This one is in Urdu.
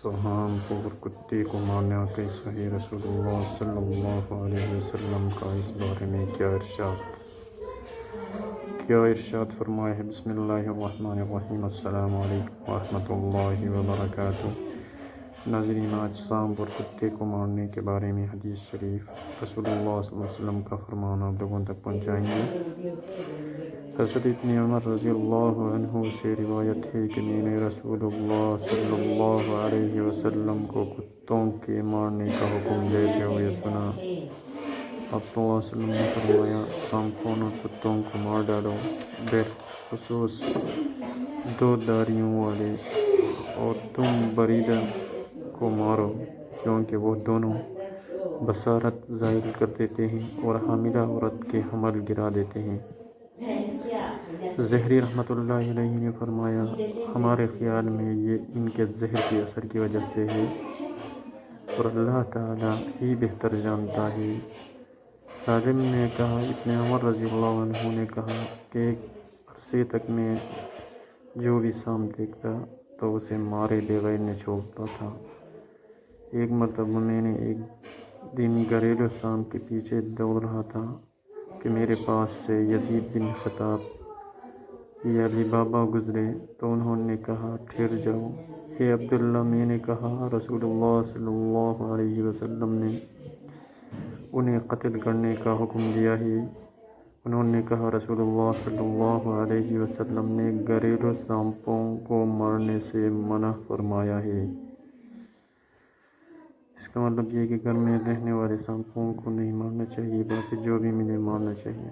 سہام اور کتے کو مارنا کیسا ہے؟ رسول اللہ صلی اللہ علیہ وسلم کا اس بارے میں کیا ارشاد فرمایا ہے؟ بسم اللہ الرحمن الرحیم۔ السلام علیکم ورحمۃ اللہ وبرکاتہ۔ ناظرین، آج سانپ اور کتے کو مارنے کے بارے میں حدیث شریف رسول اللہ صلی اللہ علیہ وسلم کا فرمان آپ لوگوں تک پہنچائیں گے۔ حضرت ابن عمر رضی اللہ عنہ سے روایت ہے کہ میں نے رسول اللہ صلی اللہ علیہ وسلم کو کتوں کے مارنے کا حکم دیتے ہوئے سنا۔ آپ صلی اللہ علیہ وسلم نے فرمایا، سانپوں اور کتوں کو مار ڈالو، بالخصوص دو داڑھیوں والے، اور تم بریدہ کو مارو، کیونکہ وہ دونوں بصارت زائل کر دیتے ہیں اور حاملہ عورت کے حمل گرا دیتے ہیں۔ زہری رحمۃ اللہ علیہ نے فرمایا، ہمارے خیال میں یہ ان کے زہر کے اثر کی وجہ سے ہے، اور اللہ تعالیٰ ہی بہتر جانتا ہے۔ سالم نے کہا، ابن عمر رضی اللہ عنہ نے کہا کہ ایک عرصے تک میں جو بھی سانپ دیکھتا تو اسے مارے بغیر نہ چھوڑتا تھا۔ ایک مرتبہ میں نے ایک دن گھریلو سانپ کے پیچھے دوڑ رہا تھا کہ میرے پاس سے یزید بن خطاب یا لبابہ گزرے تو انہوں نے کہا، ٹھہر جاؤ اے عبداللہ۔ میں نے کہا، رسول اللہ صلی اللہ علیہ وسلم نے انہیں قتل کرنے کا حکم دیا ہے۔ انہوں نے کہا، رسول اللہ صلی اللہ علیہ وسلم نے گھریلو سانپوں کو مارنے سے منع فرمایا ہے۔ اس کا مطلب یہ ہے کہ گھر میں رہنے والے سانپوں کو نہیں مارنا چاہیے، باقی جو بھی ملے مارنا چاہیے۔